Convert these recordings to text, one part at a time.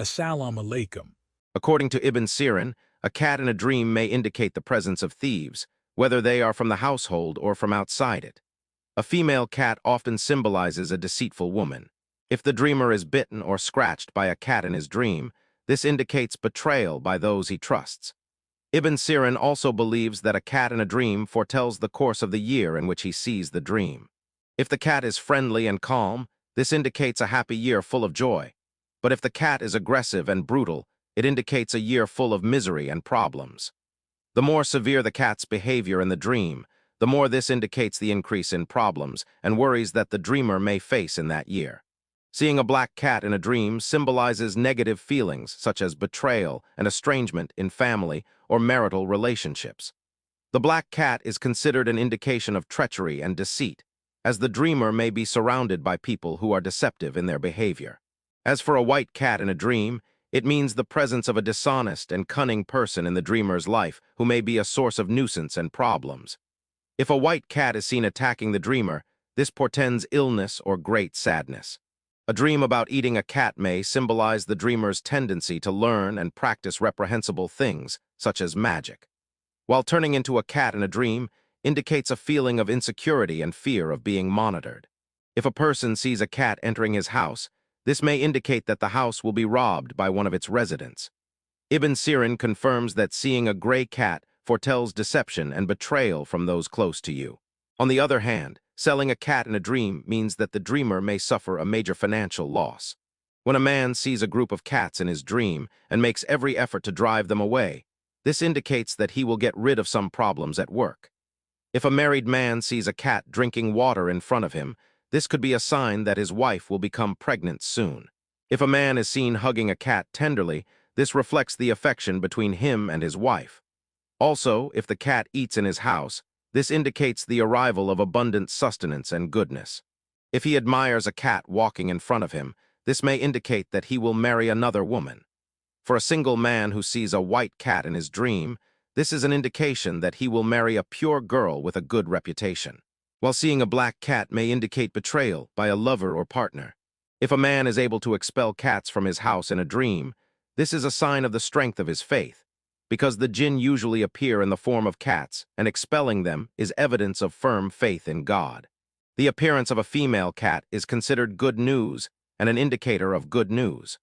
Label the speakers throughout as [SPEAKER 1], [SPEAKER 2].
[SPEAKER 1] Assalamu alaikum.
[SPEAKER 2] According to Ibn Sirin, a cat in a dream may indicate the presence of thieves, whether they are from the household or from outside it. A female cat often symbolizes a deceitful woman. If the dreamer is bitten or scratched by a cat in his dream, this indicates betrayal by those he trusts. Ibn Sirin also believes that a cat in a dream foretells the course of the year in which he sees the dream. If the cat is friendly and calm, this indicates a happy year full of joy. But if the cat is aggressive and brutal, it indicates a year full of misery and problems. The more severe the cat's behavior in the dream, the more this indicates the increase in problems and worries that the dreamer may face in that year. Seeing a black cat in a dream symbolizes negative feelings such as betrayal and estrangement in family or marital relationships. The black cat is considered an indication of treachery and deceit, as the dreamer may be surrounded by people who are deceptive in their behavior. As for a white cat in a dream, it means the presence of a dishonest and cunning person in the dreamer's life who may be a source of nuisance and problems. If a white cat is seen attacking the dreamer, this portends illness or great sadness. A dream about eating a cat may symbolize the dreamer's tendency to learn and practice reprehensible things, such as magic. While turning into a cat in a dream indicates a feeling of insecurity and fear of being monitored. If a person sees a cat entering his house, this may indicate that the house will be robbed by one of its residents. Ibn Sirin confirms that seeing a gray cat foretells deception and betrayal from those close to you. On the other hand, selling a cat in a dream means that the dreamer may suffer a major financial loss. When a man sees a group of cats in his dream and makes every effort to drive them away, this indicates that he will get rid of some problems at work. If a married man sees a cat drinking water in front of him, this could be a sign that his wife will become pregnant soon. If a man is seen hugging a cat tenderly, this reflects the affection between him and his wife. Also, if the cat eats in his house, this indicates the arrival of abundant sustenance and goodness. If he admires a cat walking in front of him, this may indicate that he will marry another woman. For a single man who sees a white cat in his dream, this is an indication that he will marry a pure girl with a good reputation. While seeing a black cat may indicate betrayal by a lover or partner. If a man is able to expel cats from his house in a dream, this is a sign of the strength of his faith, because the jinn usually appear in the form of cats, and expelling them is evidence of firm faith in God. The appearance of a female cat is considered good news and an indicator of good news,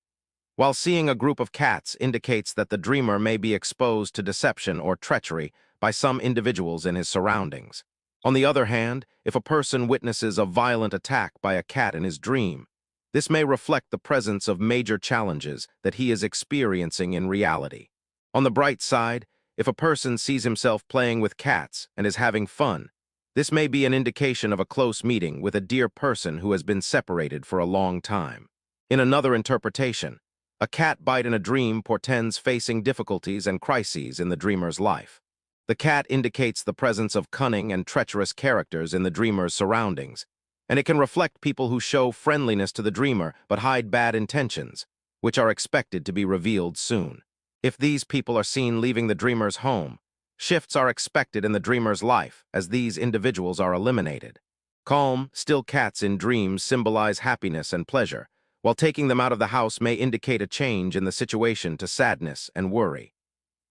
[SPEAKER 2] while seeing a group of cats indicates that the dreamer may be exposed to deception or treachery by some individuals in his surroundings. On the other hand, if a person witnesses a violent attack by a cat in his dream, this may reflect the presence of major challenges that he is experiencing in reality. On the bright side, if a person sees himself playing with cats and is having fun, this may be an indication of a close meeting with a dear person who has been separated for a long time. In another interpretation, a cat bite in a dream portends facing difficulties and crises in the dreamer's life. The cat indicates the presence of cunning and treacherous characters in the dreamer's surroundings, and it can reflect people who show friendliness to the dreamer but hide bad intentions, which are expected to be revealed soon. If these people are seen leaving the dreamer's home, shifts are expected in the dreamer's life as these individuals are eliminated. Calm, still cats in dreams symbolize happiness and pleasure, while taking them out of the house may indicate a change in the situation to sadness and worry.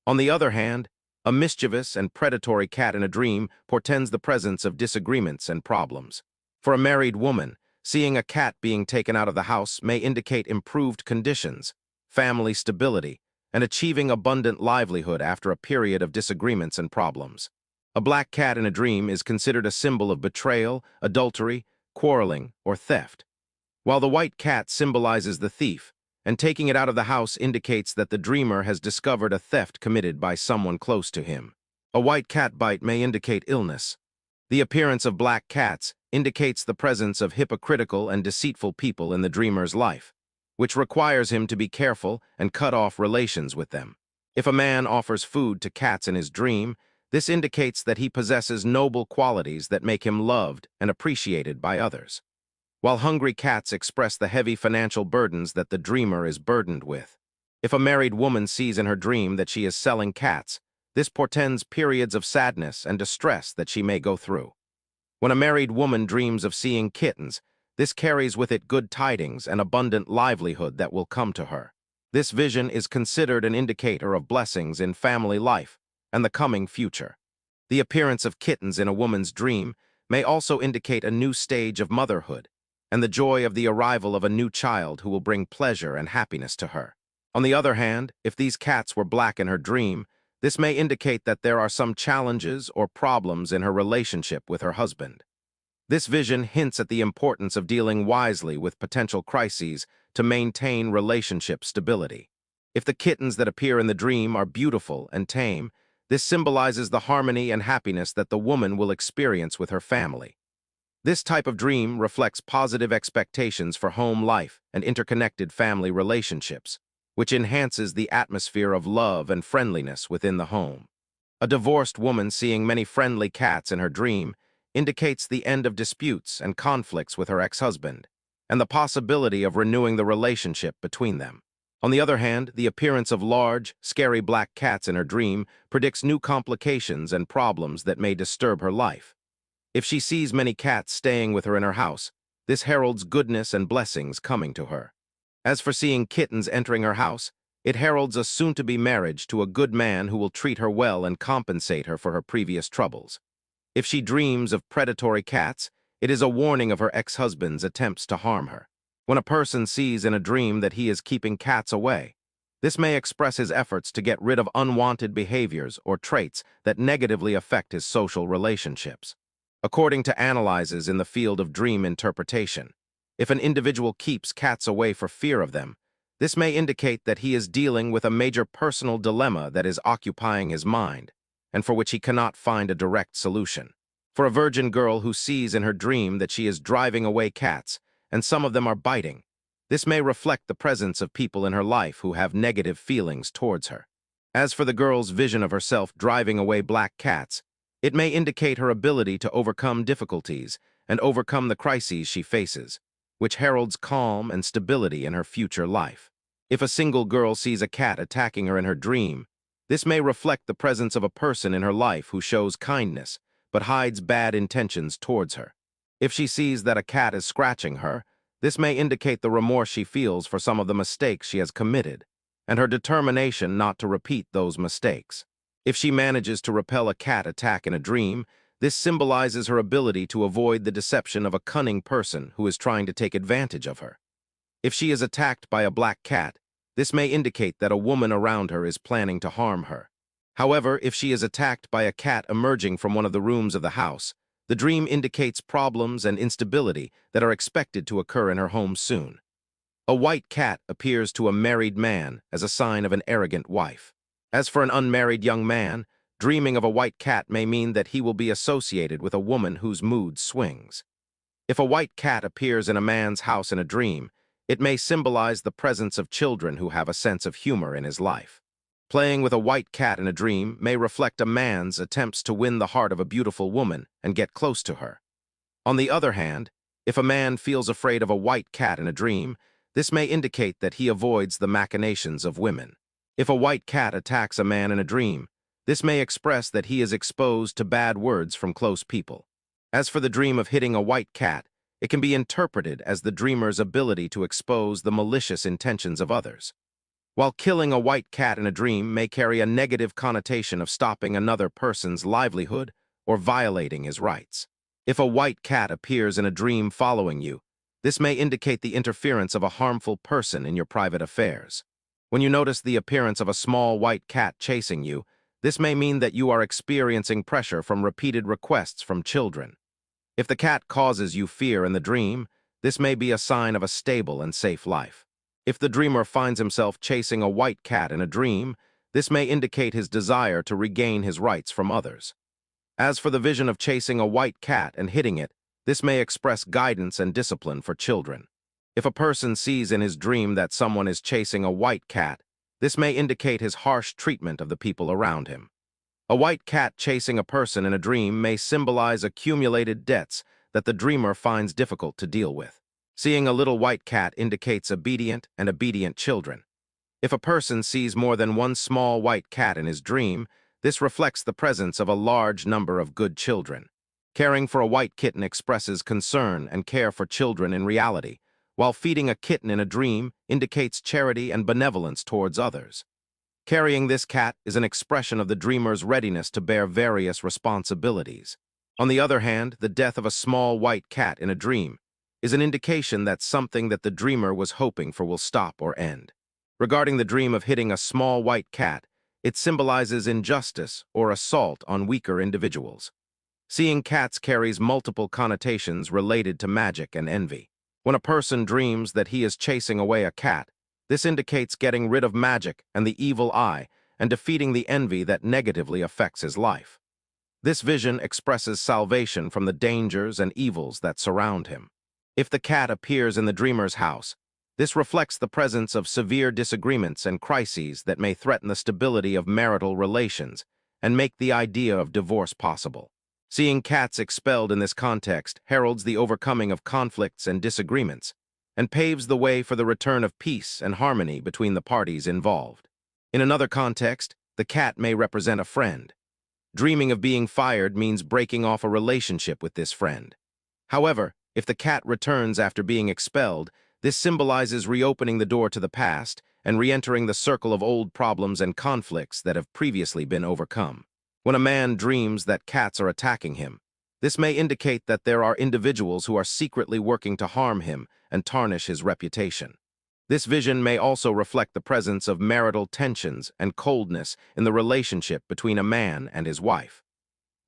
[SPEAKER 2] On the other hand, a mischievous and predatory cat in a dream portends the presence of disagreements and problems. For a married woman, seeing a cat being taken out of the house may indicate improved conditions, family stability, and achieving abundant livelihood after a period of disagreements and problems. A black cat in a dream is considered a symbol of betrayal, adultery, quarreling, or theft, while the white cat symbolizes the thief, and taking it out of the house indicates that the dreamer has discovered a theft committed by someone close to him. A white cat bite may indicate illness. The appearance of black cats indicates the presence of hypocritical and deceitful people in the dreamer's life, which requires him to be careful and cut off relations with them. If a man offers food to cats in his dream, this indicates that he possesses noble qualities that make him loved and appreciated by others, while hungry cats express the heavy financial burdens that the dreamer is burdened with. If a married woman sees in her dream that she is selling cats, this portends periods of sadness and distress that she may go through. When a married woman dreams of seeing kittens, this carries with it good tidings and abundant livelihood that will come to her. This vision is considered an indicator of blessings in family life and the coming future. The appearance of kittens in a woman's dream may also indicate a new stage of motherhood and the joy of the arrival of a new child who will bring pleasure and happiness to her. On the other hand, if these cats were black in her dream, this may indicate that there are some challenges or problems in her relationship with her husband. This vision hints at the importance of dealing wisely with potential crises to maintain relationship stability. If the kittens that appear in the dream are beautiful and tame, this symbolizes the harmony and happiness that the woman will experience with her family. This type of dream reflects positive expectations for home life and interconnected family relationships, which enhances the atmosphere of love and friendliness within the home. A divorced woman seeing many friendly cats in her dream indicates the end of disputes and conflicts with her ex-husband, and the possibility of renewing the relationship between them. On the other hand, the appearance of large, scary black cats in her dream predicts new complications and problems that may disturb her life. If she sees many cats staying with her in her house, this heralds goodness and blessings coming to her. As for seeing kittens entering her house, it heralds a soon-to-be marriage to a good man who will treat her well and compensate her for her previous troubles. If she dreams of predatory cats, it is a warning of her ex-husband's attempts to harm her. When a person sees in a dream that he is keeping cats away, this may express his efforts to get rid of unwanted behaviors or traits that negatively affect his social relationships. According to analyses in the field of dream interpretation, if an individual keeps cats away for fear of them, this may indicate that he is dealing with a major personal dilemma that is occupying his mind, and for which he cannot find a direct solution. For a virgin girl who sees in her dream that she is driving away cats, and some of them are biting, this may reflect the presence of people in her life who have negative feelings towards her. As for the girl's vision of herself driving away black cats, it may indicate her ability to overcome difficulties and overcome the crises she faces, which heralds calm and stability in her future life. If a single girl sees a cat attacking her in her dream, this may reflect the presence of a person in her life who shows kindness but hides bad intentions towards her. If she sees that a cat is scratching her, this may indicate the remorse she feels for some of the mistakes she has committed and her determination not to repeat those mistakes. If she manages to repel a cat attack in a dream, this symbolizes her ability to avoid the deception of a cunning person who is trying to take advantage of her. If she is attacked by a black cat, this may indicate that a woman around her is planning to harm her. However, if she is attacked by a cat emerging from one of the rooms of the house, the dream indicates problems and instability that are expected to occur in her home soon. A white cat appears to a married man as a sign of an arrogant wife. As for an unmarried young man, dreaming of a white cat may mean that he will be associated with a woman whose mood swings. If a white cat appears in a man's house in a dream, it may symbolize the presence of children who have a sense of humor in his life. Playing with a white cat in a dream may reflect a man's attempts to win the heart of a beautiful woman and get close to her. On the other hand, if a man feels afraid of a white cat in a dream, this may indicate that he avoids the machinations of women. If a white cat attacks a man in a dream, this may express that he is exposed to bad words from close people. As for the dream of hitting a white cat, it can be interpreted as the dreamer's ability to expose the malicious intentions of others. While killing a white cat in a dream may carry a negative connotation of stopping another person's livelihood or violating his rights. If a white cat appears in a dream following you, this may indicate the interference of a harmful person in your private affairs. When you notice the appearance of a small white cat chasing you, this may mean that you are experiencing pressure from repeated requests from children. If the cat causes you fear in the dream, this may be a sign of a stable and safe life. If the dreamer finds himself chasing a white cat in a dream, this may indicate his desire to regain his rights from others. As for the vision of chasing a white cat and hitting it, this may express guidance and discipline for children. If a person sees in his dream that someone is chasing a white cat, this may indicate his harsh treatment of the people around him. A white cat chasing a person in a dream may symbolize accumulated debts that the dreamer finds difficult to deal with. Seeing a little white cat indicates obedient and obedient children. If a person sees more than one small white cat in his dream, this reflects the presence of a large number of good children. Caring for a white kitten expresses concern and care for children in reality, while feeding a kitten in a dream indicates charity and benevolence towards others. Carrying this cat is an expression of the dreamer's readiness to bear various responsibilities. On the other hand, the death of a small white cat in a dream is an indication that something that the dreamer was hoping for will stop or end. Regarding the dream of hitting a small white cat, it symbolizes injustice or assault on weaker individuals. Seeing cats carries multiple connotations related to magic and envy. When a person dreams that he is chasing away a cat, this indicates getting rid of magic and the evil eye and defeating the envy that negatively affects his life. This vision expresses salvation from the dangers and evils that surround him. If the cat appears in the dreamer's house, this reflects the presence of severe disagreements and crises that may threaten the stability of marital relations and make the idea of divorce possible. Seeing cats expelled in this context heralds the overcoming of conflicts and disagreements and paves the way for the return of peace and harmony between the parties involved. In another context, the cat may represent a friend. Dreaming of being fired means breaking off a relationship with this friend. However, if the cat returns after being expelled, this symbolizes reopening the door to the past and re-entering the circle of old problems and conflicts that have previously been overcome. When a man dreams that cats are attacking him, this may indicate that there are individuals who are secretly working to harm him and tarnish his reputation. This vision may also reflect the presence of marital tensions and coldness in the relationship between a man and his wife.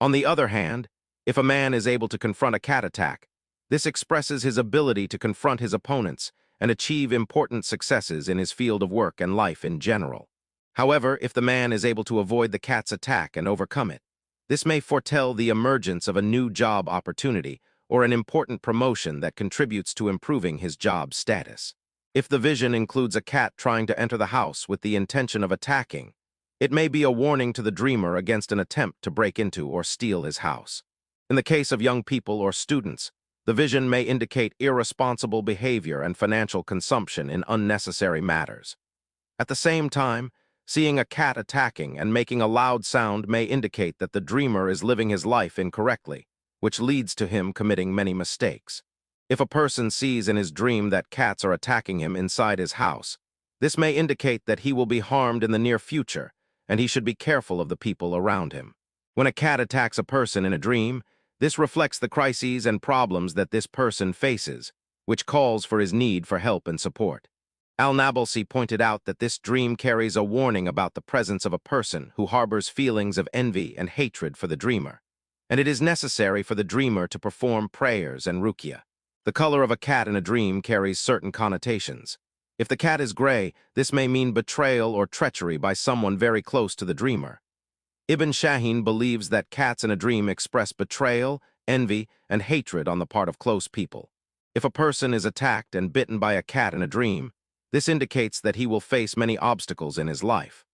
[SPEAKER 2] On the other hand, if a man is able to confront a cat attack, this expresses his ability to confront his opponents and achieve important successes in his field of work and life in general. However, if the man is able to avoid the cat's attack and overcome it, this may foretell the emergence of a new job opportunity or an important promotion that contributes to improving his job status. If the vision includes a cat trying to enter the house with the intention of attacking, it may be a warning to the dreamer against an attempt to break into or steal his house. In the case of young people or students, the vision may indicate irresponsible behavior and financial consumption in unnecessary matters. At the same time, seeing a cat attacking and making a loud sound may indicate that the dreamer is living his life incorrectly, which leads to him committing many mistakes. If a person sees in his dream that cats are attacking him inside his house, this may indicate that he will be harmed in the near future, and he should be careful of the people around him. When a cat attacks a person in a dream, this reflects the crises and problems that this person faces, which calls for his need for help and support. Al-Nablsi pointed out that this dream carries a warning about the presence of a person who harbors feelings of envy and hatred for the dreamer, and it is necessary for the dreamer to perform prayers and ruqya. The color of a cat in a dream carries certain connotations. If the cat is gray, this may mean betrayal or treachery by someone very close to the dreamer. Ibn Shaheen believes that cats in a dream express betrayal, envy, and hatred on the part of close people. If a person is attacked and bitten by a cat in a dream, this indicates that he will face many obstacles in his life.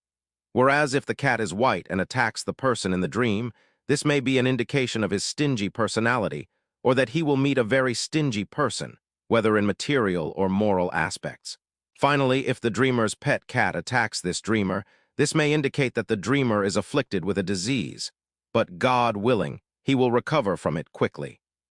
[SPEAKER 2] Whereas if the cat is white and attacks the person in the dream, this may be an indication of his stingy personality, or that he will meet a very stingy person, whether in material or moral aspects. Finally, if the dreamer's pet cat attacks this dreamer, this may indicate that the dreamer is afflicted with a disease, but God willing, he will recover from it quickly.